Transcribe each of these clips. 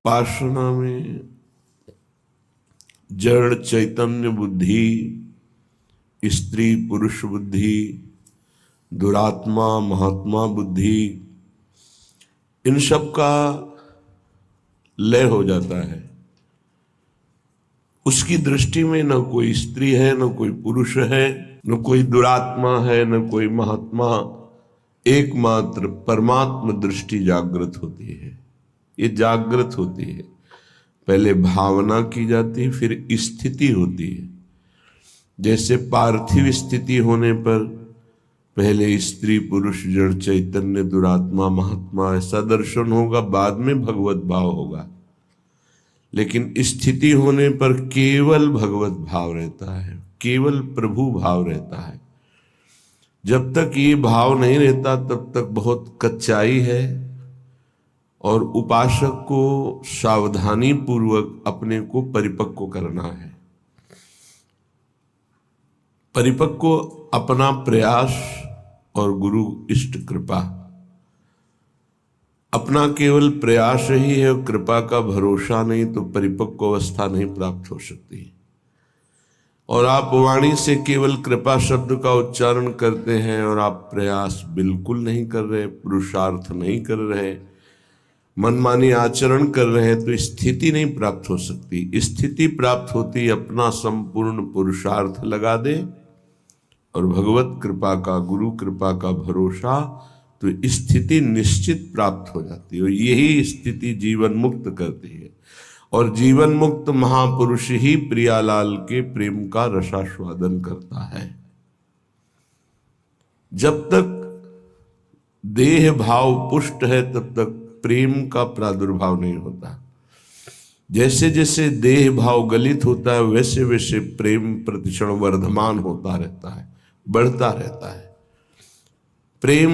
उपासना में जड़ चैतन्य बुद्धि, स्त्री पुरुष बुद्धि, दुरात्मा महात्मा बुद्धि, इन सब का लय हो जाता है। उसकी दृष्टि में न कोई स्त्री है, न कोई पुरुष है, न कोई दुरात्मा है, न कोई महात्मा। एकमात्र परमात्म दृष्टि जागृत होती है। ये जागृत होती है। पहले भावना की जाती है, फिर स्थिति होती है। जैसे पार्थिव स्थिति होने पर पहले स्त्री पुरुष जड़ चैतन्य दुरात्मा महात्मा ऐसा दर्शन होगा, बाद में भगवत भाव होगा। लेकिन स्थिति होने पर केवल भगवत भाव रहता है, केवल प्रभु भाव रहता है। जब तक ये भाव नहीं रहता तब तक बहुत कच्चाई है और उपासक को सावधानी पूर्वक अपने को परिपक्व करना है। परिपक्व अपना प्रयास और गुरु इष्ट कृपा, अपना केवल प्रयास ही है और कृपा का भरोसा नहीं तो परिपक्व अवस्था नहीं प्राप्त हो सकती। और आप वाणी से केवल कृपा शब्द का उच्चारण करते हैं और आप प्रयास बिल्कुल नहीं कर रहे, पुरुषार्थ नहीं कर रहे, मनमानी आचरण कर रहे हैं, तो स्थिति नहीं प्राप्त हो सकती। स्थिति प्राप्त होती अपना संपूर्ण पुरुषार्थ लगा दे और भगवत कृपा का, गुरु कृपा का भरोसा, तो स्थिति निश्चित प्राप्त हो जाती है। और यही स्थिति जीवन मुक्त करती है। और जीवन मुक्त महापुरुष ही प्रियालाल के प्रेम का रसास्वादन करता है। जब तक देह भाव पुष्ट है तब तक प्रेम का प्रादुर्भाव नहीं होता। जैसे जैसे देह भाव गलित होता है वैसे वैसे प्रेम प्रतिक्षण वर्धमान होता रहता है, बढ़ता रहता है। प्रेम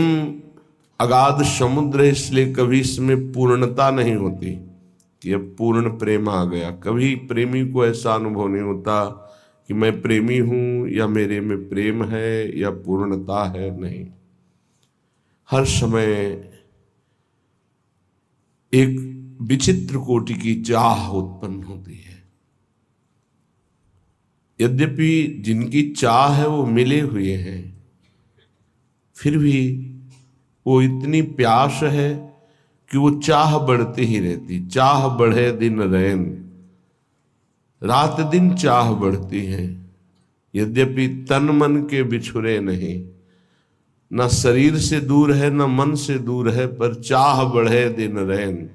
अगाध समुद्र है, इसलिए कभी इसमें पूर्णता नहीं होती कि अब पूर्ण प्रेम आ गया। कभी प्रेमी को ऐसा अनुभव नहीं होता कि मैं प्रेमी हूं या मेरे में प्रेम है या पूर्णता है, नहीं। हर समय एक विचित्र कोटि की चाह उत्पन्न होती है। यद्यपि जिनकी चाह है वो मिले हुए हैं, फिर भी वो इतनी प्यास है कि वो चाह बढ़ती ही रहती। चाह बढ़े दिन रैन, रात दिन चाह बढ़ती है। यद्यपि तन मन के बिछुरे नहीं, न शरीर से दूर है न मन से दूर है, पर चाह बढ़े दिन रैन।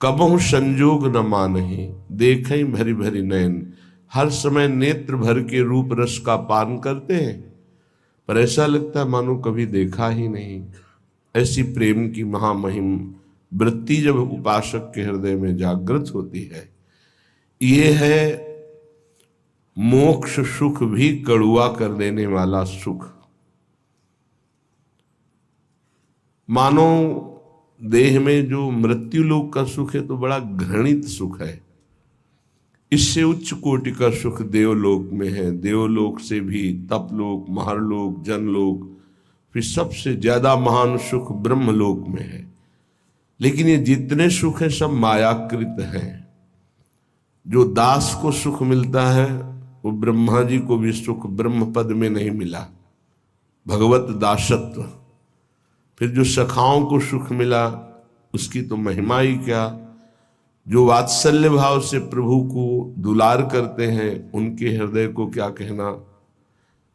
कबहु संजोग न मानहि, देखें भरी भरी नैन। हर समय नेत्र भर के रूप रस का पान करते हैं, पर ऐसा लगता है मानो कभी देखा ही नहीं। ऐसी प्रेम की महामहिम वृत्ति जब उपासक के हृदय में जागृत होती है, ये है मोक्ष सुख भी कड़ुआ कर देने वाला सुख। मानो देह में जो मृत्यु लोक का सुख है तो बड़ा घृणित सुख है। इससे उच्च कोटि का सुख देवलोक में है। देवलोक से भी तपलोक, महरलोक, जनलोक, फिर सबसे ज्यादा महान सुख ब्रह्मलोक में है। लेकिन ये जितने सुख हैं सब मायाकृत हैं। जो दास को सुख मिलता है वो ब्रह्मा जी को भी सुख ब्रह्म पद में नहीं मिला, भगवत दासत्व। फिर जो सखाओं को सुख मिला उसकी तो महिमा ही क्या। जो वात्सल्य भाव से प्रभु को दुलार करते हैं उनके हृदय को क्या कहना।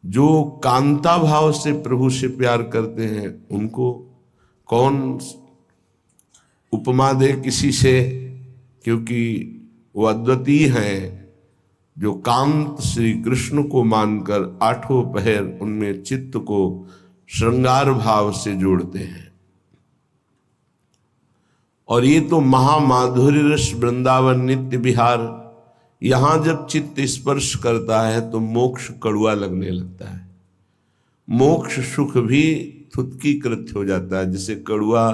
जो कांता भाव से प्रभु से प्यार करते हैं उनको कौन उपमा दे किसी से, क्योंकि वो अद्वितीय हैं। जो कांत श्री कृष्ण को मानकर आठों पहर उनमें चित्त को श्रृंगार भाव से जोड़ते हैं। और ये तो महामाधुर्य रस वृंदावन नित्य विहार, यहां जब चित्त स्पर्श करता है तो मोक्ष कड़ुआ लगने लगता है। मोक्ष सुख भी थुतकी कृत्य हो जाता है। जिसे कड़ुआ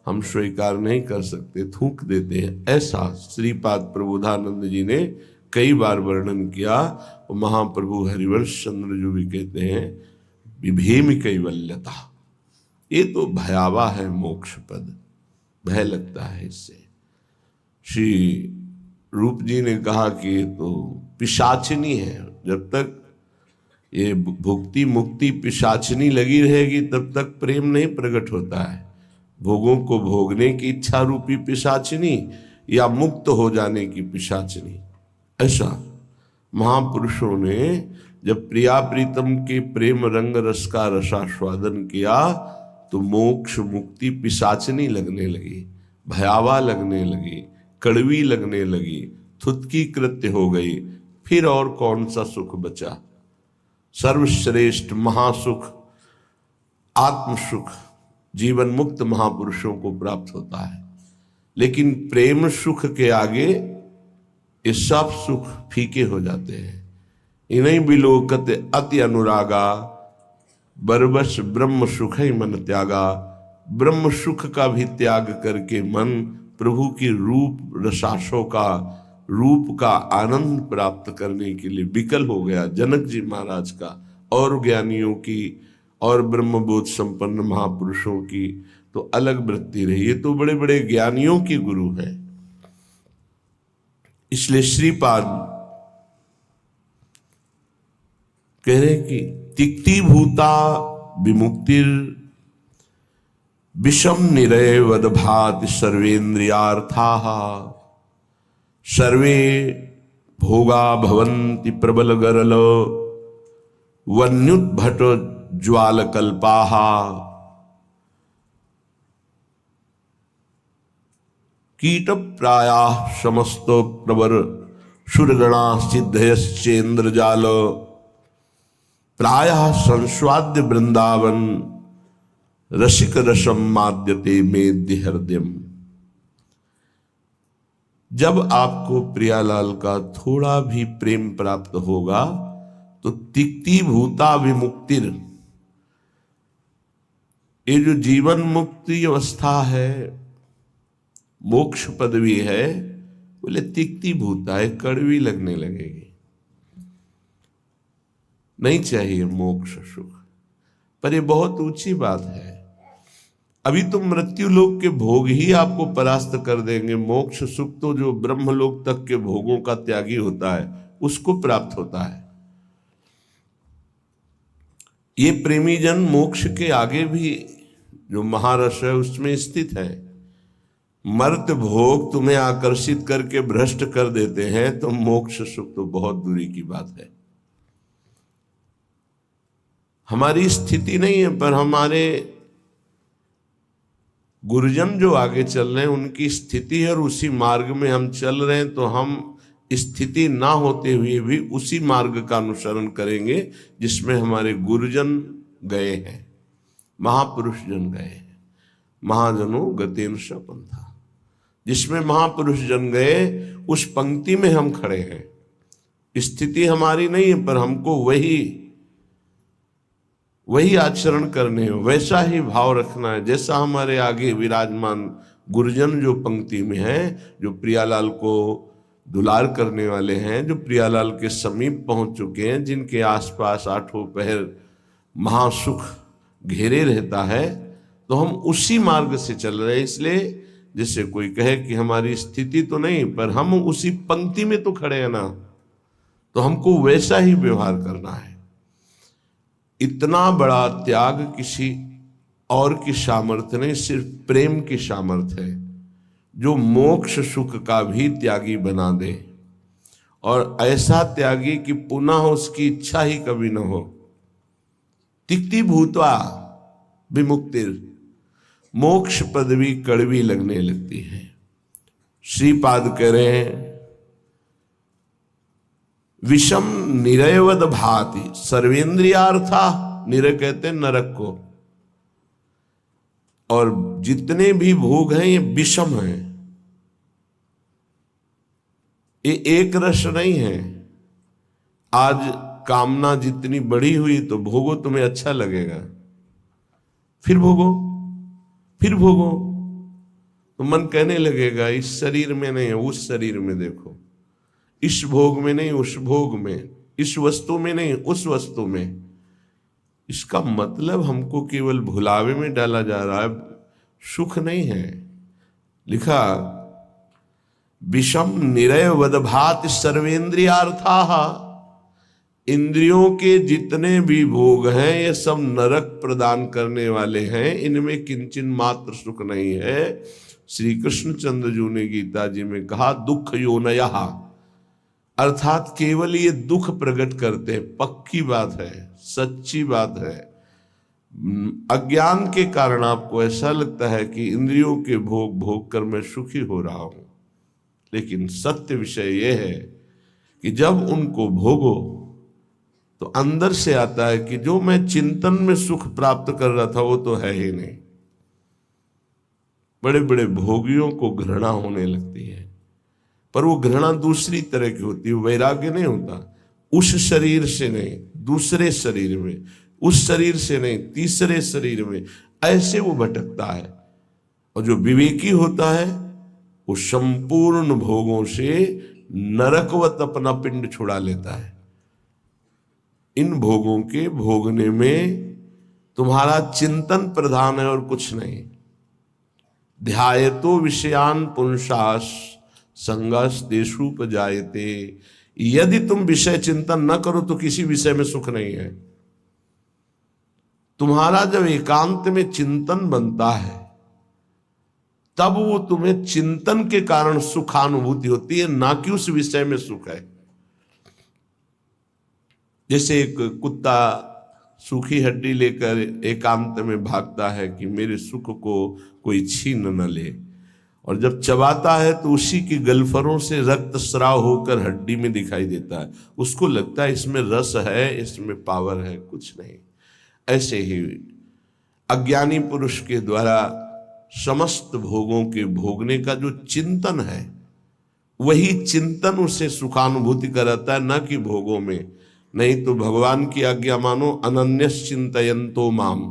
हम स्वीकार नहीं कर सकते, थूक देते हैं, ऐसा श्रीपाद प्रबोधानंद जी ने कई बार वर्णन किया। और महाप्रभु हरिवंश चंद्र जो भी कहते हैं विभेम कैवल्यता, ये तो भयावह है मोक्ष पद, भय लगता है इससे। श्री रूप जी ने कहा कि ये तो पिशाचिनी है, जब तक ये भुक्ति मुक्ति पिशाचिनी लगी रहेगी तब तक प्रेम नहीं प्रकट होता है। भोगों को भोगने की इच्छा रूपी पिशाचिनी या मुक्त हो जाने की पिशाचिनी। ऐसा महापुरुषों ने जब प्रिया प्रीतम के प्रेम रंग रस का रसास्वादन किया तो मोक्ष मुक्ति पिशाचिनी लगने लगी, भयावह लगने लगी, कड़वी लगने लगी, थुतकी कृत्य हो गई। फिर और कौन सा सुख बचा? सर्वश्रेष्ठ महासुख आत्म सुख जीवन मुक्त महापुरुषों को प्राप्त होता है। लेकिन प्रेम सुख के आगे ये सब सुख फीके हो जाते हैं। इन्हीं बिलोकत अति अनुरागा, बरबस ब्रह्म सुख ही मन त्यागा। ब्रह्म सुख का भी त्याग करके मन प्रभु की रूप रसासों का रूप का आनंद प्राप्त करने के लिए विकल हो गया। जनक जी महाराज का और ज्ञानियों की और ब्रह्मबोध संपन्न महापुरुषों की तो अलग वृत्ति रही। ये तो बड़े बड़े ज्ञानियों की गुरु है। इसलिए श्रीपाद कह रहे कि तिक्ति भूता विमुक्तिर विषम निरय वदभाति सर्वेन्द्रियार्थाः सर्वे भोगा भवन्ति प्रबल गरल वन्युद्भट ज्वालकल्पाः कीट प्रायाः समस्त प्रवर सुरगणा सिद्धयश्चेन्द्रजाल प्रायः संस्वाद्य वृंदावन रसिक रसम माद्यते मेद्य हृदयम। जब आपको प्रियालाल का थोड़ा भी प्रेम प्राप्त होगा तो तिक्ति भूता विमुक्तिर, ये जो जीवन मुक्ति अवस्था है, मोक्ष पदवी है, बोले तिक्ति भूता है, कड़वी लगने लगेगी। नहीं चाहिए मोक्ष सुख, पर ये बहुत ऊंची बात है। अभी तो मृत्यु लोक के भोग ही आपको परास्त कर देंगे। मोक्ष सुख तो जो ब्रह्मलोक तक के भोगों का त्यागी होता है उसको प्राप्त होता है। ये प्रेमी जन मोक्ष के आगे भी जो महारस है उसमें स्थित है। मर्त भोग तुम्हें आकर्षित करके भ्रष्ट कर देते हैं तो मोक्ष सुख तो बहुत दूरी की बात है। हमारी स्थिति नहीं है, पर हमारे गुरुजन जो आगे चल रहे हैं उनकी स्थिति है और उसी मार्ग में हम चल रहे हैं, तो हम स्थिति ना होते हुए भी उसी मार्ग का अनुसरण करेंगे जिसमें हमारे गुरुजन गए हैं, महापुरुष जन गए हैं। महाजनों गतेन स पंथा, जिसमें महापुरुष जन गए उस पंक्ति में हम खड़े हैं। स्थिति हमारी नहीं है, पर हमको वही आचरण करने हैं, वैसा ही भाव रखना है जैसा हमारे आगे विराजमान गुरुजन जो पंक्ति में हैं, जो प्रियालाल को दुलार करने वाले हैं, जो प्रियालाल के समीप पहुंच चुके हैं, जिनके आसपास आठों पहर महासुख घेरे रहता है, तो हम उसी मार्ग से चल रहे हैं। इसलिए जैसे कोई कहे कि हमारी स्थिति तो नहीं, पर हम उसी पंक्ति में तो खड़े हैं ना, तो हमको वैसा ही व्यवहार करना है। इतना बड़ा त्याग किसी और की सामर्थ्य नहीं, सिर्फ प्रेम की सामर्थ्य है जो मोक्ष सुख का भी त्यागी बना दे, और ऐसा त्यागी कि पुनः उसकी इच्छा ही कभी न हो। तिक्ति भूत्वा विमुक्तिर, मोक्ष पदवी कड़वी लगने लगती है। श्रीपाद कह रहे हैं विषम निरयवद भाति सर्वेन्द्रियार्था, निरय कहते हैं नरक को, और जितने भी भोग हैं ये विषम हैं, ये एक रस नहीं है। आज कामना जितनी बड़ी हुई तो भोगो, तुम्हें अच्छा लगेगा, फिर भोगो, फिर भोगो, तो मन कहने लगेगा इस शरीर में नहीं, उस शरीर में देखो, इस भोग में नहीं उस भोग में, इस वस्तु में नहीं उस वस्तु में। इसका मतलब हमको केवल भुलावे में डाला जा रहा है, सुख नहीं है। लिखा विषम निरय वदभाति सर्वेंद्रियार्थाः। इंद्रियों के जितने भी भोग हैं ये सब नरक प्रदान करने वाले हैं, इनमें किंचन मात्र सुख नहीं है। श्री कृष्णचंद्र जी ने गीता जी में कहा दुख योनयः, अर्थात केवल ये दुख प्रकट करते हैं। पक्की बात है, सच्ची बात है। अज्ञान के कारण आपको ऐसा लगता है कि इंद्रियों के भोग भोग कर मैं सुखी हो रहा हूं, लेकिन सत्य विषय यह है कि जब उनको भोगो तो अंदर से आता है कि जो मैं चिंतन में सुख प्राप्त कर रहा था वो तो है ही नहीं। बड़े बड़े भोगियों को घृणा होने लगती है, पर वो घृणा दूसरी तरह की होती है, वैराग्य नहीं होता। उस शरीर से नहीं, दूसरे शरीर में, उस शरीर से नहीं, तीसरे शरीर में, ऐसे वो भटकता है। और जो विवेकी होता है वो संपूर्ण भोगों से नरकवत अपना पिंड छुड़ा लेता है। इन भोगों के भोगने में तुम्हारा चिंतन प्रधान है और कुछ नहीं। ध्यायतो विषयान पुंसास संगस देशुपजायते। यदि तुम विषय चिंतन न करो तो किसी विषय में सुख नहीं है। तुम्हारा जब एकांत में चिंतन बनता है तब वो तुम्हें चिंतन के कारण सुखानुभूति होती है, ना कि उस विषय में सुख है। जैसे एक कुत्ता सूखी हड्डी लेकर एकांत में भागता है कि मेरे सुख को कोई छीन न ले, और जब चबाता है तो उसी की गलफरों से रक्त स्राव होकर हड्डी में दिखाई देता है। उसको लगता है इसमें रस है, इसमें पावर है, कुछ नहीं। ऐसे ही अज्ञानी पुरुष के द्वारा समस्त भोगों के भोगने का जो चिंतन है, वही चिंतन उसे सुखानुभूति कराता है, न कि भोगों में। नहीं तो भगवान की आज्ञा मानो, अनन्यस चिंतयन्तो माम,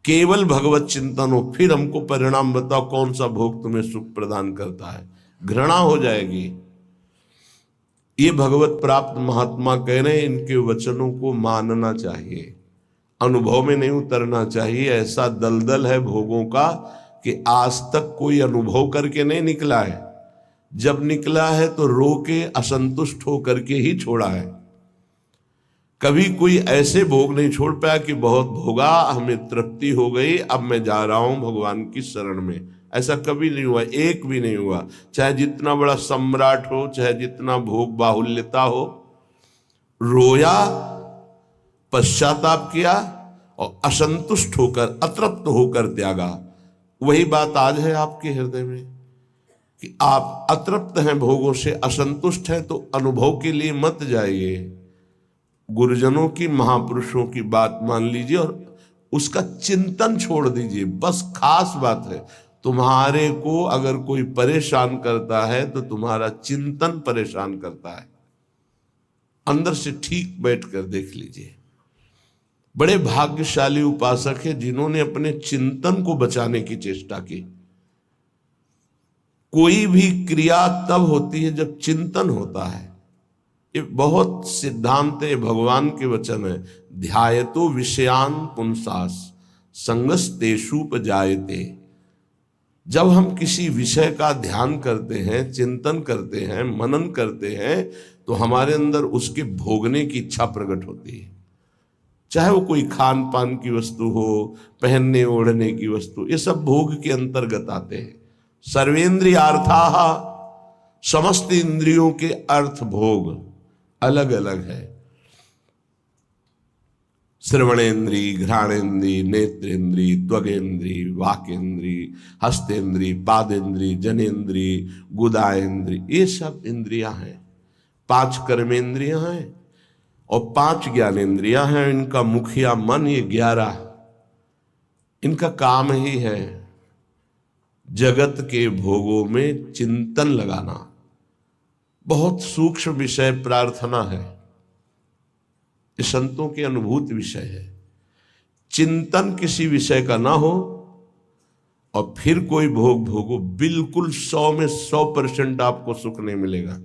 केवल भगवत चिंतन हो। फिर हमको परिणाम बताओ कौन सा भोग तुम्हें सुख प्रदान करता है। घृणा हो जाएगी। ये भगवत प्राप्त महात्मा कह रहे हैं, इनके वचनों को मानना चाहिए, अनुभव में नहीं उतरना चाहिए। ऐसा दलदल है भोगों का कि आज तक कोई अनुभव करके नहीं निकला है। जब निकला है तो रो के असंतुष्ट होकर के ही छोड़ा है। कभी कोई ऐसे भोग नहीं छोड़ पाया कि बहुत भोगा, हमें तृप्ति हो गई, अब मैं जा रहा हूं भगवान की शरण में। ऐसा कभी नहीं हुआ, एक भी नहीं हुआ। चाहे जितना बड़ा सम्राट हो, चाहे जितना भोग बाहुल्यता हो, रोया, पश्चाताप किया और असंतुष्ट होकर, अतृप्त होकर त्यागा। वही बात आज है आपके हृदय में कि आप अतृप्त हैं भोगों से, असंतुष्ट हैं, तो अनुभव के लिए मत जाइए। गुरुजनों की, महापुरुषों की बात मान लीजिए और उसका चिंतन छोड़ दीजिए। बस खास बात है, तुम्हारे को अगर कोई परेशान करता है तो तुम्हारा चिंतन परेशान करता है। अंदर से ठीक बैठकर देख लीजिए। बड़े भाग्यशाली उपासक है जिन्होंने अपने चिंतन को बचाने की चेष्टा की। कोई भी क्रिया तब होती है जब चिंतन होता है। ये बहुत सिद्धांत है, भगवान के वचन है। ध्यायतो विषयान पुंसास संगस तेषुपजायते। जब हम किसी विषय का ध्यान करते हैं, चिंतन करते हैं, मनन करते हैं, तो हमारे अंदर उसके भोगने की इच्छा प्रकट होती है। चाहे वो कोई खान पान की वस्तु हो, पहनने ओढ़ने की वस्तु, ये सब भोग के अंतर्गत आते हैं। सर्वेंद्रियार्थाः, समस्त इंद्रियों के अर्थ भोग अलग अलग है। श्रवणेन्द्री, घ्राणेन्द्री, नेत्रेन्द्री, त्वगेन्द्री, वाकेन्द्री, हस्तेन्द्री, पादेन्द्री, जनेन्द्री, गुदाएन्द्री, ये सब इंद्रियां हैं। 5 कर्मेंद्रियां हैं और 5 ज्ञानेन्द्रियां हैं। इनका मुखिया मन, ये 11 इनका काम ही है जगत के भोगों में चिंतन लगाना। बहुत सूक्ष्म विषय प्रार्थना है, ये संतों के अनुभूत विषय है। चिंतन किसी विषय का ना हो और फिर कोई भोग भोगो, बिल्कुल 100 में 100% आपको सुख नहीं मिलेगा।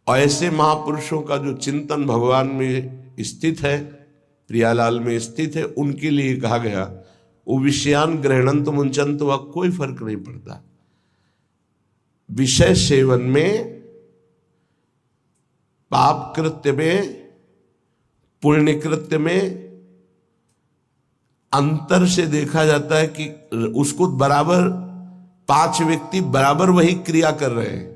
और ऐसे महापुरुषों का जो चिंतन भगवान में स्थित है, प्रियालाल में स्थित है, उनके लिए कहा गया वो विषयान ग्रहणंत मुंचंत, वह कोई फर्क नहीं पड़ता। विषय सेवन में, पाप कृत्य में, पुण्य कृत्य में अंतर से देखा जाता है कि उसको बराबर 5 व्यक्ति बराबर वही क्रिया कर रहे हैं,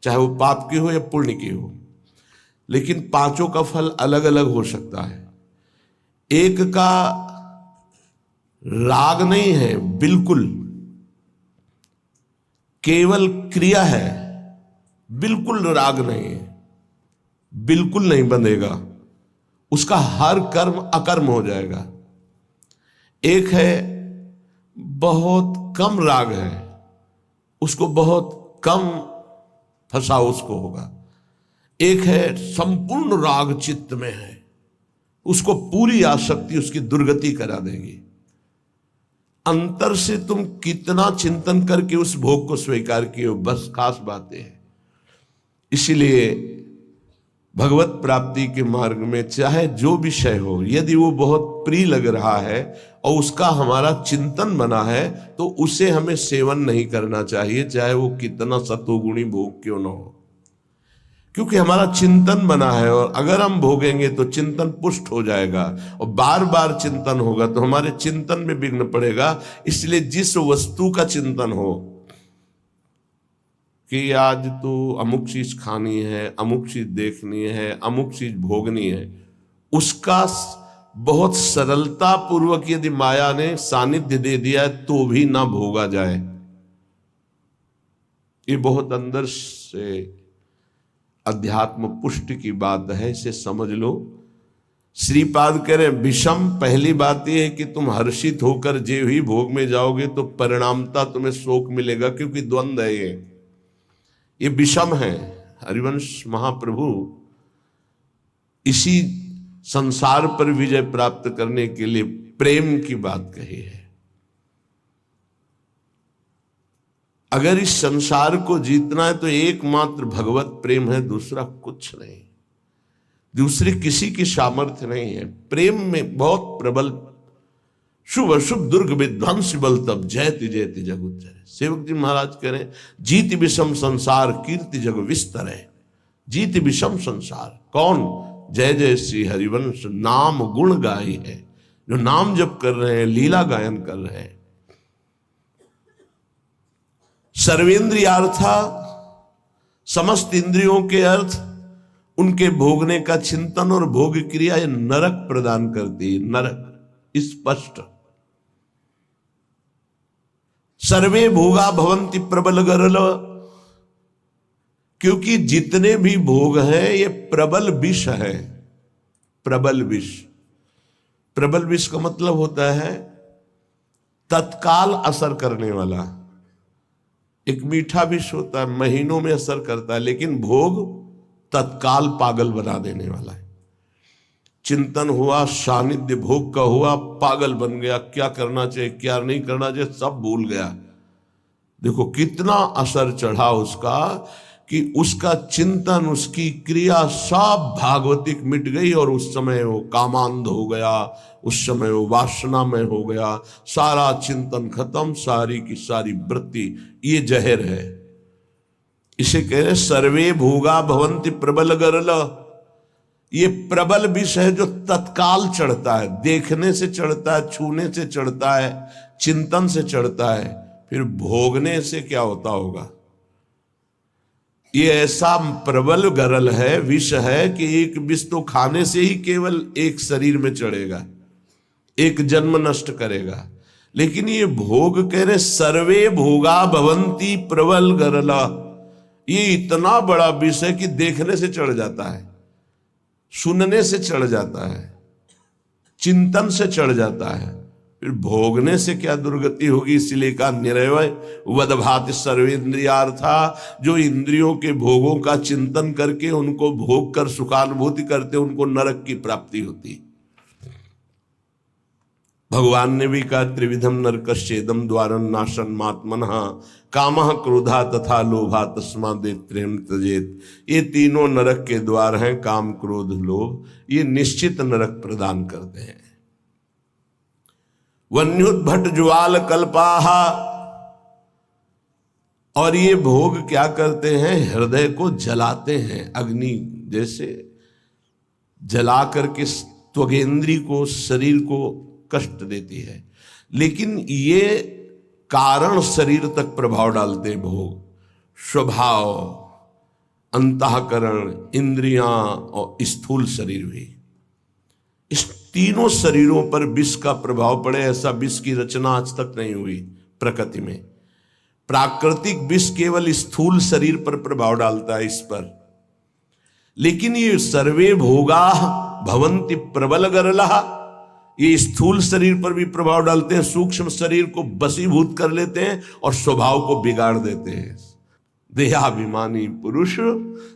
चाहे वो पाप की हो या पुण्य की हो, लेकिन पांचों का फल अलग अलग हो सकता है। एक का राग नहीं है, बिल्कुल केवल क्रिया है, बिल्कुल राग नहीं है, बिल्कुल नहीं बंधेगा, उसका हर कर्म अकर्म हो जाएगा। एक है बहुत कम राग है, उसको बहुत कम फंसा उसको होगा। एक है संपूर्ण राग चित्त में है, उसको पूरी आसक्ति उसकी दुर्गति करा देगी। अंतर से तुम कितना चिंतन करके उस भोग को स्वीकार किए हो, बस खास बातें हैं। इसीलिए भगवत प्राप्ति के मार्ग में चाहे जो विषय हो, यदि वो बहुत प्रिय लग रहा है और उसका हमारा चिंतन बना है, तो उसे हमें सेवन नहीं करना चाहिए, चाहे वो कितना सतोगुणी भोग क्यों न हो, क्योंकि हमारा चिंतन बना है। और अगर हम भोगेंगे तो चिंतन पुष्ट हो जाएगा, और बार बार चिंतन होगा तो हमारे चिंतन में विघ्न पड़ेगा। इसलिए जिस वस्तु का चिंतन हो कि आज तो अमुक चीज खानी है, अमुक चीज देखनी है, अमुक चीज भोगनी है, उसका बहुत सरलता पूर्वक यदि माया ने सानिध्य दे दिया है तो भी ना भोगा जाए। ये बहुत अंदर से अध्यात्म पुष्टि की बात है, इसे समझ लो। श्रीपाद कह रहे विषम, पहली बात यह है कि तुम हर्षित होकर जे ही भोग में जाओगे तो परिणामता तुम्हें शोक मिलेगा, क्योंकि द्वंद्व है ये विषम है। हरिवंश महाप्रभु इसी संसार पर विजय प्राप्त करने के लिए प्रेम की बात कही है। अगर इस संसार को जीतना है तो एकमात्र भगवत प्रेम है, दूसरा कुछ नहीं, दूसरी किसी की सामर्थ्य नहीं है। प्रेम में बहुत प्रबल, शुभ अशुभ दुर्ग विध्वंस बल तब जयति जयति जग उच्चरे। सेवक जी महाराज कह रहे जीत विषम संसार कीर्ति जग विस्तर है। जीत विषम संसार कौन? जय जय श्री हरिवंश नाम गुण गाई है, जो नाम जप कर रहे हैं, लीला गायन कर रहे हैं। सर्वेंद्रियार्था, समस्त इंद्रियों के अर्थ, उनके भोगने का चिंतन और भोग क्रिया ये नरक प्रदान करती है, नरक स्पष्ट। सर्वे भोगा भवंति प्रबल गरल, क्योंकि जितने भी भोग हैं ये प्रबल विष है। प्रबल विष, प्रबल विष का मतलब होता है तत्काल असर करने वाला। एक मीठा विष होता है, महीनों में असर करता है, लेकिन भोग तत्काल पागल बना देने वाला है। चिंतन हुआ, सानिध्य भोग का हुआ, पागल बन गया, क्या करना चाहिए क्या नहीं करना चाहिए सब भूल गया। देखो कितना असर चढ़ा उसका, कि उसका चिंतन, उसकी क्रिया सब भागवतिक मिट गई, और उस समय वो कामांध हो गया, उस समय वो वासना में हो गया, सारा चिंतन खत्म, सारी की सारी वृत्ति। ये जहर है, इसे कह रहे सर्वे भोगा भवंति प्रबल गरल। ये प्रबल विष है जो तत्काल चढ़ता है, देखने से चढ़ता है, छूने से चढ़ता है, चिंतन से चढ़ता है, फिर भोगने से क्या होता होगा। ये ऐसा प्रबल गरल है, विष है, कि एक विष तो खाने से ही केवल एक शरीर में चढ़ेगा, एक जन्म नष्ट करेगा। लेकिन ये भोग कह रहे सर्वे भोगा भवंती प्रबल गरला, ये इतना बड़ा विष है कि देखने से चढ़ जाता है, सुनने से चढ़ जाता है, चिंतन से चढ़ जाता है, फिर भोगने से क्या दुर्गति होगी। इसलिए का निरवय वदभाति सर्वेंद्रियार्था, जो इंद्रियों के भोगों का चिंतन करके उनको भोग कर सुखानुभूति करते, उनको नरक की प्राप्ति होती। भगवान ने भी कहा त्रिविधम नरकश्चेदम द्वारं नाशन मात्मनः कामः क्रोधा तथा लोभा तस्मादेत्रेम त्यजेत। ये तीनों नरक के द्वार हैं, काम क्रोध लोभ, ये निश्चित नरक प्रदान करते हैं। वन्युद्भट ज्वाल कल्पाहा, और ये भोग क्या करते हैं, हृदय को जलाते हैं, अग्नि जैसे जला करके त्वगेंद्री को, शरीर को कष्ट देती है। लेकिन ये कारण शरीर तक प्रभाव डालते हैं भोग, स्वभाव, अंतःकरण, इंद्रियां और स्थूल शरीर भी। इस तीनों शरीरों पर विष का प्रभाव पड़े, ऐसा विष की रचना आज तक नहीं हुई प्रकृति में। प्राकृतिक विष केवल स्थूल शरीर पर प्रभाव डालता है, इस पर। लेकिन ये सर्वे भोगा भवंति प्रबल गरला, ये स्थूल शरीर पर भी प्रभाव डालते हैं, सूक्ष्म शरीर को बसीभूत कर लेते हैं और स्वभाव को बिगाड़ देते हैं। देहाभिमानी पुरुष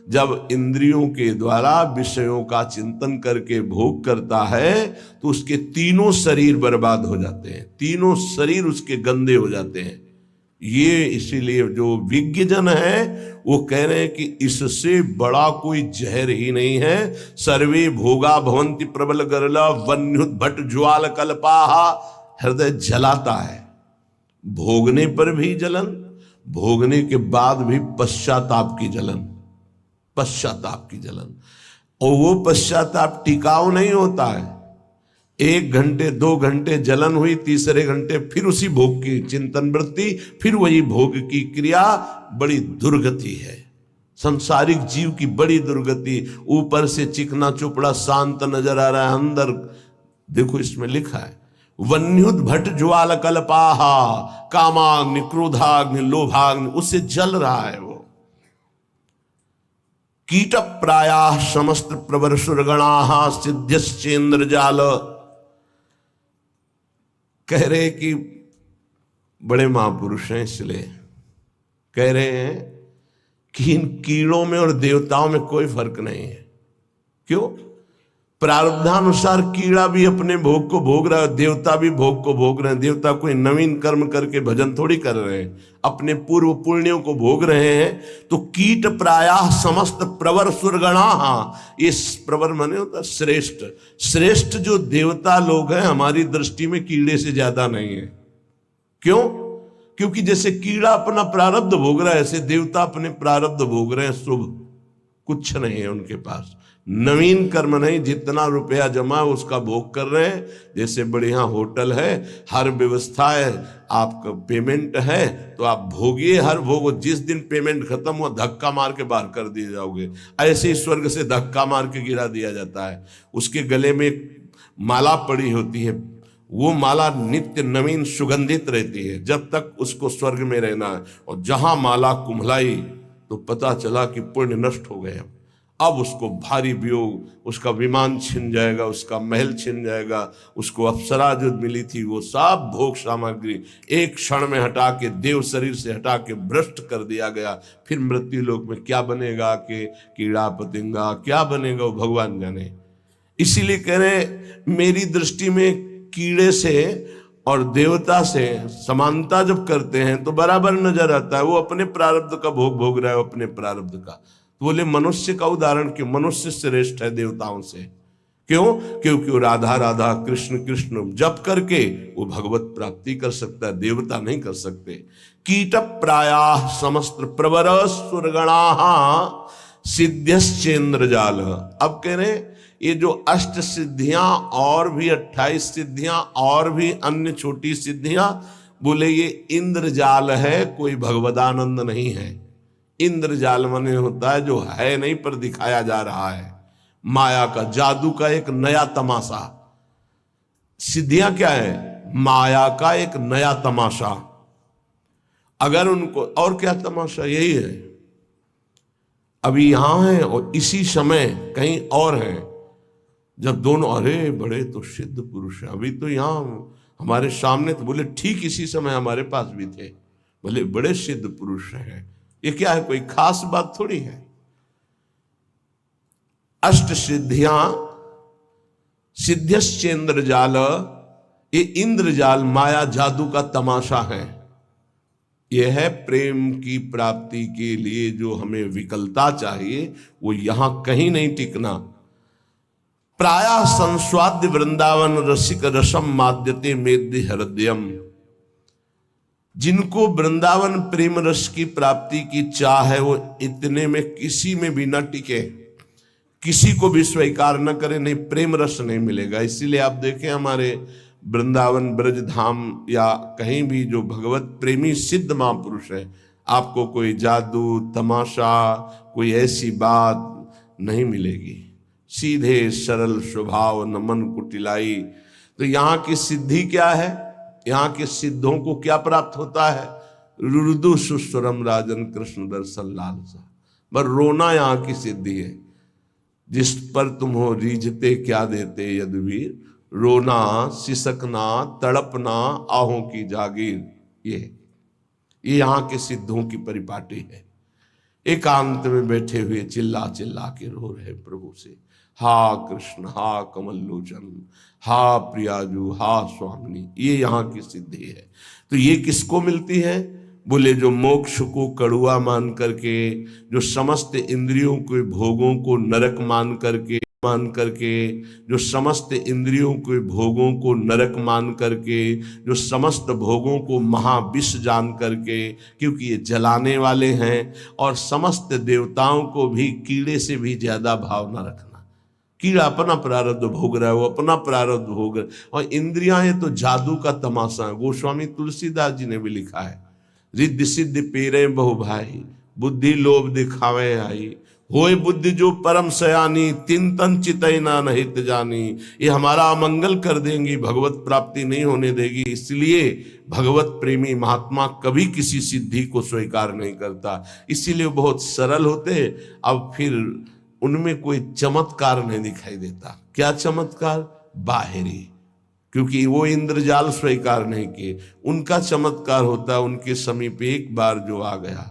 जब इंद्रियों के द्वारा विषयों का चिंतन करके भोग करता है तो उसके तीनों शरीर बर्बाद हो जाते हैं, तीनों शरीर उसके गंदे हो जाते हैं। ये इसीलिए जो विज्ञजन है वो कह रहे हैं कि इससे बड़ा कोई जहर ही नहीं है। सर्वे भोगा भवंति प्रबल गरला वन्युत भट ज्वाल कल्पाहा, हृदय जलाता है, भोगने पर भी जलन, भोगने के बाद भी पश्चाताप की जलन, पश्चाताप की जलन। और वो पश्चाताप टिकाऊ नहीं होता है, 1 घंटे 2 घंटे जलन हुई, तीसरे घंटे फिर उसी भोग की चिंतन वृत्ति, फिर वही भोग की क्रिया। बड़ी दुर्गति है संसारिक जीव की, बड़ी दुर्गति। ऊपर से चिकना चुपड़ा शांत नजर आ रहा है, अंदर देखो इसमें लिखा है वन्युत भट ज्वाल कल्पाहा, कामाग्नि क्रोधाग्नि लोभाग्नि, उससे जल रहा है वो। कीट प्राया समस्त प्रवर सुरगणा सिद्ध्यश्चेन्द्र जाल, कह रहे कि बड़े महापुरुष हैं, इसलिए कह रहे हैं कि इन कीड़ों में और देवताओं में कोई फर्क नहीं है। क्यों? प्रारब्धानुसार कीड़ा भी अपने भोग को भोग रहा है, देवता भी भोग को भोग रहे हैं। देवता कोई नवीन कर्म करके भजन थोड़ी कर रहे हैं, अपने पूर्व पुण्यों को भोग रहे हैं। तो कीट प्रायः समस्त प्रवर सुरगणा, ये प्रवर माने होता श्रेष्ठ, श्रेष्ठ जो देवता लोग हैं हमारी दृष्टि में कीड़े से ज्यादा नहीं है। क्यों? क्योंकि जैसे कीड़ा अपना प्रारब्ध भोग रहा है, ऐसे देवता अपने प्रारब्ध भोग रहे हैं। शुभ कुछ नहीं है उनके पास, नवीन कर्म नहीं, जितना रुपया जमा उसका भोग कर रहे हैं। जैसे बढ़िया होटल है, हर व्यवस्था है, आपका पेमेंट है तो आप भोगिए, हर भोग। जिस दिन पेमेंट खत्म हुआ धक्का मार के बाहर कर दिए जाओगे। ऐसे ही स्वर्ग से धक्का मार के गिरा दिया जाता है। उसके गले में माला पड़ी होती है, वो माला नित्य नवीन सुगंधित रहती है जब तक उसको स्वर्ग में रहना है। और जहां माला कुम्हलाई तो पता चला कि पुण्य नष्ट हो गए। अब उसको भारी वियोग, उसका विमान छिन जाएगा, उसका महल छिन जाएगा, उसको अप्सरा जो मिली थी वो सब भोग सामग्री एक क्षण में हटा के, देव शरीर से हटा के भ्रष्ट कर दिया गया। फिर मृत्यु लोक में क्या बनेगा कि कीड़ा पतंगा क्या बनेगा वो भगवान जाने। इसीलिए कह रहे मेरी दृष्टि में कीड़े से और देवता से समानता जब करते हैं तो बराबर नजर आता है। वो अपने प्रारब्ध का भोग भोग रहा है, अपने प्रारब्ध का। तो बोले मनुष्य का उदाहरण क्यों? मनुष्य श्रेष्ठ है देवताओं से। क्यों? क्योंकि वो राधा राधा कृष्ण कृष्ण जप करके वो भगवत प्राप्ति कर सकता है, देवता नहीं कर सकते। कीट प्रायः समस्त प्रवर सुरगणा सिद्ध्यश्चेन्द्र जाल। अब कह रहे ये जो अष्ट सिद्धियां और भी 28 सिद्धियां और भी अन्य छोटी सिद्धियां, बोले ये इंद्रजाल है, कोई भगवदानंद नहीं है। इंद्रजाल माने होता है जो है नहीं पर दिखाया जा रहा है, माया का, जादू का एक नया तमाशा। सिद्धियां क्या है? माया का एक नया तमाशा। अगर उनको और क्या तमाशा, यही है अभी यहां है और इसी समय कहीं और है। जब दोनों, अरे बड़े तो सिद्ध पुरुष हैं, अभी तो यहां हमारे सामने थे, बोले ठीक इसी समय हमारे पास भी थे, बोले बड़े सिद्ध पुरुष हैं। ये क्या है? कोई खास बात थोड़ी है। अष्ट सिद्धियां, सिद्ध्यश्चेन्द्र जाल, ये इंद्रजाल माया जादू का तमाशा है। यह है प्रेम की प्राप्ति के लिए जो हमें विकलता चाहिए, वो यहां कहीं नहीं टिकना। प्रायः संस्वाद्य वृंदावन रसिक रसम माद्यते मेद्य हृदयम। जिनको वृंदावन प्रेम रस की प्राप्ति की चाह है, वो इतने में किसी में भी न टिके, किसी को भी स्वीकार न करे, नहीं प्रेम रस नहीं मिलेगा। इसीलिए आप देखें हमारे वृंदावन ब्रज धाम या कहीं भी जो भगवत प्रेमी सिद्ध महापुरुष है, आपको कोई जादू तमाशा कोई ऐसी बात नहीं मिलेगी। सीधे सरल स्वभाव, नमन कुटिलाई। तो यहाँ की सिद्धि क्या है? यहाँ के सिद्धों को क्या प्राप्त होता है? रुदु सुस्वरम राजन कृष्ण दर्शन लालसा। पर रोना यहाँ की सिद्धि है। जिस पर तुम हो रीझते क्या देते यदुवीर, रोना सिसकना तड़पना आहों की जागीर। ये यहाँ के सिद्धों की परिपाटी है। एकांत में बैठे हुए चिल्ला चिल्ला के रो रहे प्रभु से, हा कृष्ण, हा कमल लोचन, हा प्रियाजू, हा स्वामिनी। ये यहाँ की सिद्धि है। तो ये किसको मिलती है? बोले जो मोक्ष को कड़ुआ मान करके, जो समस्त इंद्रियों के भोगों को नरक मान करके, जो समस्त इंद्रियों के भोगों को नरक मान करके, जो समस्त भोगों को महाविष जान करके, क्योंकि ये जलाने वाले हैं, और समस्त देवताओं को भी कीड़े से भी ज्यादा भाव न रखना। कीड़ा अपना प्रारब्ध भोग रहा है, वो अपना प्रारब्ध भोग रहा है। और इंद्रियां ये तो जादू का तमाशा है। गोस्वामी तुलसीदास जी ने भी लिखा है, रिद्धि सिद्धि पेरे बहु भाई, बुद्धि लोभ दिखावे आई, होए बुद्धि जो परम सयानी, तिन तन चितैना नहित जानी। ये हमारा अमंगल कर देंगी, भगवत प्राप्ति नहीं होने देगी। इसलिए भगवत प्रेमी महात्मा कभी किसी सिद्धि को स्वीकार नहीं करता। इसीलिए बहुत सरल होते। अब फिर उनमें कोई चमत्कार नहीं दिखाई देता। क्या चमत्कार? बाहरी, क्योंकि वो इंद्रजाल स्वीकार नहीं किए। उनका चमत्कार होता है, उनके समीप एक बार जो आ गया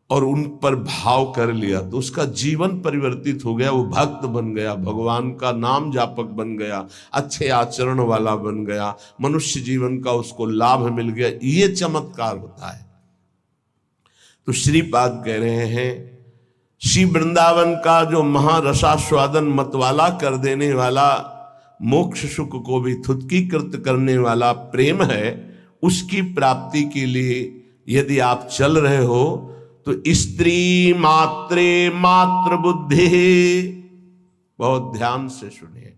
और उन पर भाव कर लिया तो उसका जीवन परिवर्तित हो गया, वो भक्त बन गया, भगवान का नाम जापक बन गया, अच्छे आचरण वाला बन गया, मनुष्य जीवन का उसको लाभ मिल गया। ये चमत्कार होता है। तो श्रीपाद कह रहे हैं, श्री वृंदावन का जो महारसास्वादन मतवाला कर देने वाला, मोक्ष सुख को भी थुत्कीकृत करने वाला प्रेम है, उसकी प्राप्ति के लिए यदि आप चल रहे हो तो स्त्री मात्रे मात्र बुद्धि, बहुत ध्यान से सुनिए।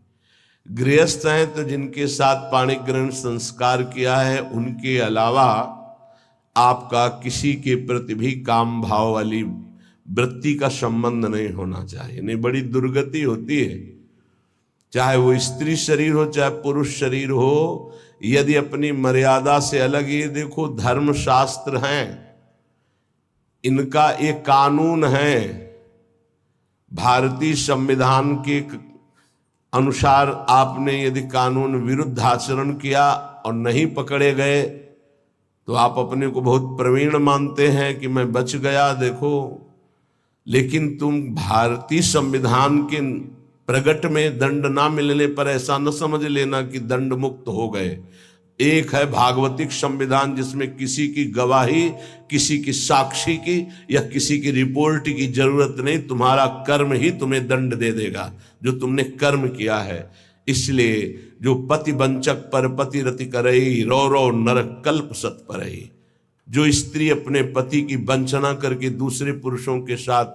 गृहस्थ हैं तो जिनके साथ पाणी ग्रहण संस्कार किया है, उनके अलावा आपका किसी के प्रति भी काम भाव वाली वृत्ति का संबंध नहीं होना चाहिए। नहीं, बड़ी दुर्गति होती है। चाहे वो स्त्री शरीर हो चाहे पुरुष शरीर हो, यदि अपनी मर्यादा से अलग, ये देखो धर्म शास्त्र हैं, इनका एक कानून है। भारतीय संविधान के अनुसार आपने यदि कानून विरुद्ध आचरण किया और नहीं पकड़े गए तो आप अपने को बहुत प्रवीण मानते हैं कि मैं बच गया, देखो। लेकिन तुम भारतीय संविधान के प्रगट में दंड ना मिलने पर ऐसा न समझ लेना कि दंड मुक्त हो गए। एक है भागवतिक संविधान, जिसमें किसी की गवाही, किसी की साक्षी की या किसी की रिपोर्ट की जरूरत नहीं, तुम्हारा कर्म ही तुम्हें दंड दे देगा जो तुमने कर्म किया है। इसलिए जो पति वंचक पर पति रति करई, रो रो नरक कल्प सत परई। जो स्त्री अपने पति की वंचना करके दूसरे पुरुषों के साथ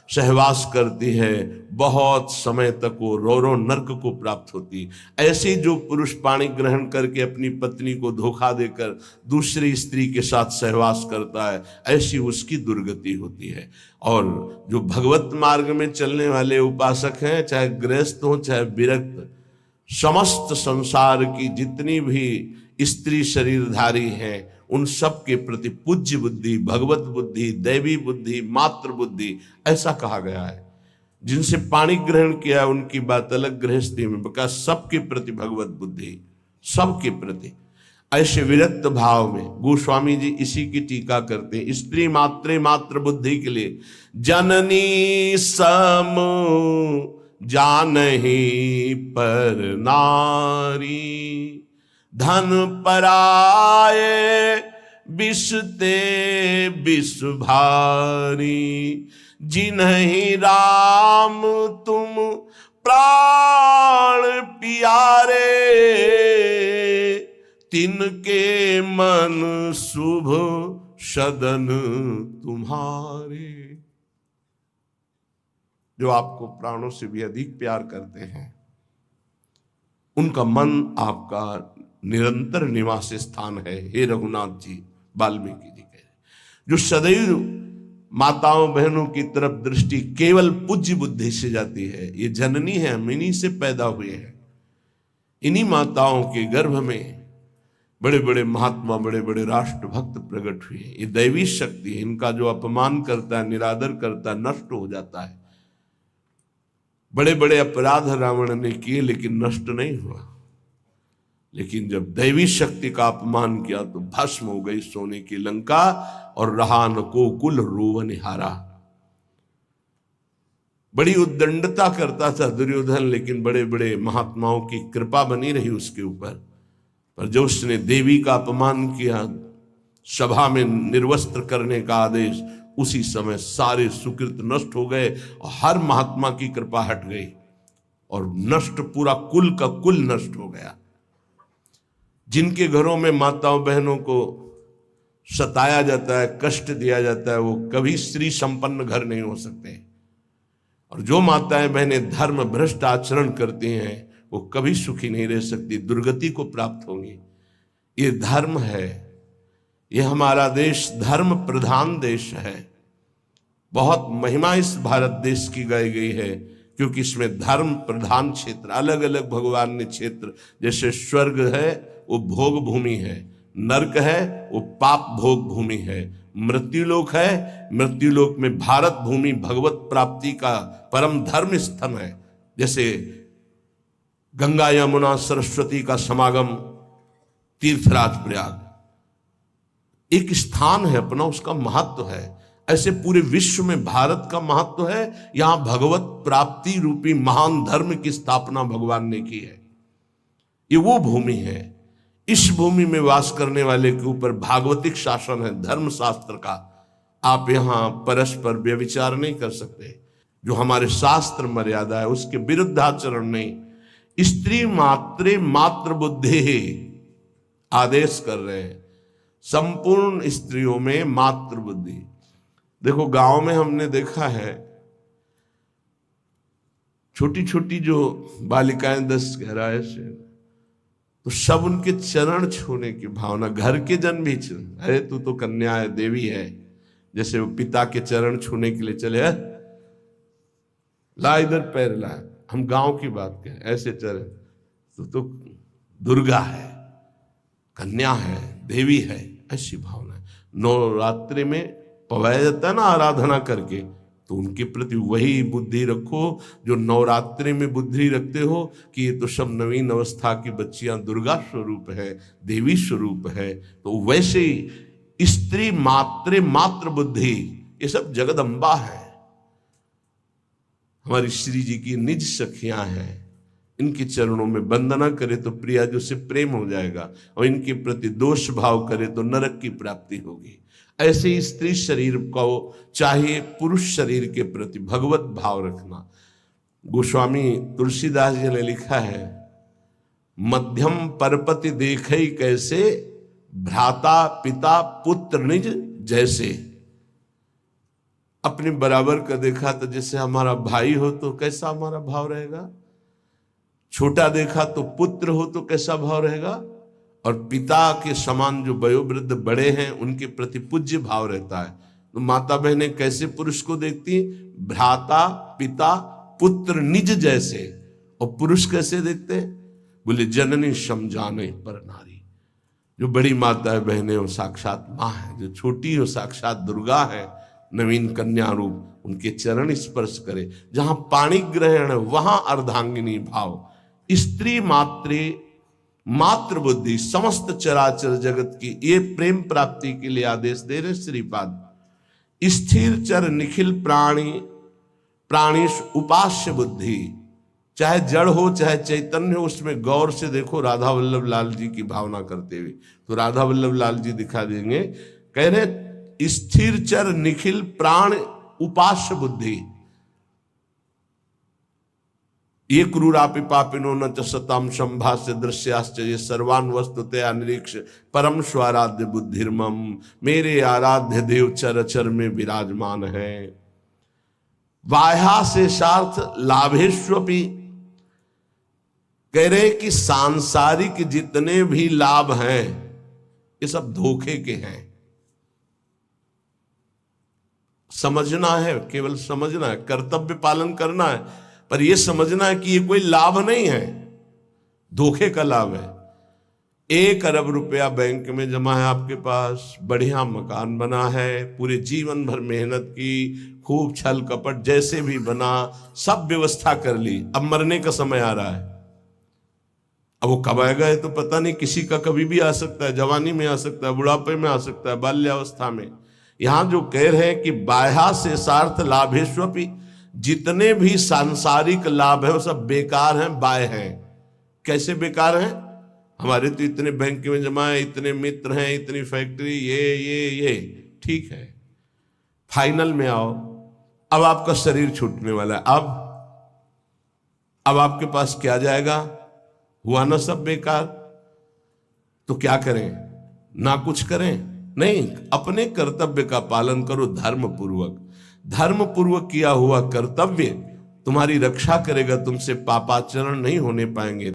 सहवास करती है, बहुत समय तक वो रो रो नरक को प्राप्त होती। ऐसे जो पुरुष पाणी ग्रहण करके अपनी पत्नी को धोखा देकर दूसरी स्त्री के साथ सहवास करता है, ऐसी उसकी दुर्गति होती है। और जो भगवत मार्ग में चलने वाले उपासक हैं, चाहे गृहस्थ हो चाहे विरक्त, समस्त संसार की जितनी भी स्त्री शरीरधारी हैं, उन सब के प्रति पूज्य बुद्धि, भगवत बुद्धि, दैवी बुद्धि, मातृ बुद्धि, ऐसा कहा गया है। जिनसे पाणी ग्रहण किया उनकी बात अलग, गृहस्थी में बका सबके प्रति भगवत बुद्धि, सबके प्रति। ऐसे विरक्त भाव में गोस्वामी जी इसी की टीका करते हैं। स्त्री मात्रे मातृ बुद्धि के लिए जननी सम जानहि पर नारी, धन पराये विषते विष भारी, जिन्हि राम तुम प्राण प्यारे, तिनके मन शुभ सदन तुम्हारे। जो आपको प्राणों से भी अधिक प्यार करते हैं, उनका मन आपका निरंतर निवास स्थान है। हे रघुनाथ जी, वाल्मीकि जी कह रहे, जो सदैव माताओं बहनों की तरफ दृष्टि केवल पूज्य बुद्धि से जाती है। ये जननी है, हम इन्हीं से पैदा हुए हैं। इन्हीं माताओं के गर्भ में बड़े बड़े महात्मा, बड़े बड़े राष्ट्रभक्त प्रकट हुए। ये दैवी शक्ति है। इनका जो अपमान करता है, निरादर करता है, नष्ट हो जाता है। बड़े बड़े अपराध रावण ने किए लेकिन नष्ट नहीं हुआ। लेकिन जब दैवी शक्ति का अपमान किया तो भस्म हो गई सोने की लंका, और रहा न को कुल रोवन हारा। बड़ी उद्दंडता करता था दुर्योधन, लेकिन बड़े बड़े महात्माओं की कृपा बनी रही उसके ऊपर। पर जब उसने देवी का अपमान किया, सभा में निर्वस्त्र करने का आदेश, उसी समय सारे सुकृत नष्ट हो गए और हर महात्मा की कृपा हट गई और नष्ट, पूरा कुल का कुल नष्ट हो गया। जिनके घरों में माताओं बहनों को सताया जाता है, कष्ट दिया जाता है, वो कभी श्री संपन्न घर नहीं हो सकते। और जो माताएं बहनें धर्म भ्रष्ट आचरण करती हैं, वो कभी सुखी नहीं रह सकती, दुर्गति को प्राप्त होंगी। ये धर्म है। ये हमारा देश धर्म प्रधान देश है। बहुत महिमा इस भारत देश की गाई गई है, क्योंकि इसमें धर्म प्रधान क्षेत्र, अलग अलग भगवान ने क्षेत्र, जैसे स्वर्ग है वो भोग भूमि है, नरक है वो पाप भोग भूमि है, मृत्युलोक है, मृत्युलोक में भारत भूमि भगवत प्राप्ति का परम धर्म स्थल है। जैसे गंगा यमुना सरस्वती का समागम तीर्थराज प्रयाग एक स्थान है अपना, उसका महत्व है। ऐसे पूरे विश्व में भारत का महत्व है। यहां भगवत प्राप्ति रूपी महान धर्म की स्थापना भगवान ने की है। ये वो भूमि है। इस भूमि में वास करने वाले के ऊपर भागवतिक शासन है, धर्म शास्त्र का। आप यहां परस्पर व्यभिचार नहीं कर सकते, जो हमारे शास्त्र मर्यादा है उसके विरुद्ध आचरण नहीं। स्त्री मात्रे मात्र बुद्धि आदेश कर रहे हैं, संपूर्ण स्त्रियों में मात्र बुद्धि। देखो गांव में हमने देखा है, छोटी छोटी जो बालिकाएं 10-11 से, तो सब उनके चरण छूने की भावना, घर के जन भी, अरे तू तो कन्या है, देवी है, जैसे वो पिता के चरण छूने के लिए चले, ला इधर पैर ला, हम गांव की बात करें, ऐसे चरण तो दुर्गा है, कन्या है, देवी है, ऐसी भावना है। नवरात्रि में पवाया जाता है ना आराधना करके, तो उनके प्रति वही बुद्धि रखो जो नवरात्रि में बुद्धि रखते हो कि ये तो सब नवीन अवस्था की बच्चियां दुर्गा स्वरूप है, देवी स्वरूप है। तो वैसे ही स्त्री मात्रे मात्र बुद्धि, ये सब जगदम्बा है, हमारी श्री जी की निज सखियां हैं। इनके चरणों में वंदना करे तो प्रिया जो से प्रेम हो जाएगा, और इनके प्रति दोष भाव करे तो नरक की प्राप्ति होगी। ऐसे ही स्त्री शरीर को चाहे पुरुष शरीर के प्रति भगवत भाव रखना। गोस्वामी तुलसीदास जी ने लिखा है, मध्यम परपति देखई कैसे, भ्राता पिता पुत्र निज जैसे। अपने बराबर का देखा तो जैसे हमारा भाई हो तो कैसा हमारा भाव रहेगा, छोटा देखा तो पुत्र हो तो कैसा भाव रहेगा, और पिता के समान जो वयोवृद्ध बड़े हैं उनके प्रति पूज्य भाव रहता है। तो माता बहनें कैसे पुरुष को देखती, भ्राता पिता पुत्र निज जैसे। और पुरुष कैसे देखते, बोले जननी समझाने पर नारी। जो बड़ी माता बहनें वो साक्षात माँ है, जो छोटी हो साक्षात दुर्गा है, नवीन कन्या रूप, उनके चरण स्पर्श करे। जहां पाणी ग्रहण है वहां अर्धांगिनी भाव। स्त्री मात्रे मात्र बुद्धि, समस्त चराचर जगत की ये प्रेम प्राप्ति के लिए आदेश दे रहे श्रीपाद। स्थिर चर निखिल प्राणी प्राणीश उपास्य बुद्धि, चाहे जड़ हो चाहे चैतन्य हो, उसमें गौर से देखो। राधा वल्लभ लाल जी की भावना करते हुए, तो राधा वल्लभ लाल जी दिखा देंगे, कह रहे स्थिर चर निखिल प्राण उपास्य बुद्धि। ये क्रूरापि पापिनो न च सताम संभाष्य दृश्याश्च ये सर्वान वस्तुतया निरीक्ष परम स्वाराध्य बुद्धिर्मम। मेरे आराध्य देव चर चर में विराजमान है। बाह्या से सार्थ लाभेश्वपि, कह रहे कि सांसारिक जितने भी लाभ हैं ये सब धोखे के हैं। समझना है, केवल समझना है, कर्तव्य पालन करना है, पर यह समझना है कि ये कोई लाभ नहीं है, धोखे का लाभ है। 1 अरब रुपया बैंक में जमा है आपके पास, बढ़िया मकान बना है, पूरे जीवन भर मेहनत की, खूब छल कपट जैसे भी बना, सब व्यवस्था कर ली, अब मरने का समय आ रहा है। अब वो कब आएगा ये तो पता नहीं, किसी का कभी भी आ सकता है, जवानी में आ सकता है, बुढ़ापे में आ सकता है, बाल्यावस्था में। यहां जो कह रहे हैं कि बाह्या से सार्थ लाभेश्वपि, जितने भी सांसारिक लाभ है वो सब बेकार हैं, बाह्य हैं। कैसे बेकार हैं? हमारे तो इतने बैंक में जमा है, इतने मित्र हैं, इतनी फैक्ट्री, ये ठीक है। फाइनल में आओ, अब आपका शरीर छूटने वाला है, अब आपके पास क्या जाएगा? हुआ ना सब बेकार। तो क्या करें? ना कुछ करें? नहीं, अपने कर्तव्य का पालन करो धर्म पूर्वक। धर्म पूर्वक किया हुआ कर्तव्य तुम्हारी रक्षा करेगा, तुमसे पापाचरण नहीं होने पाएंगे।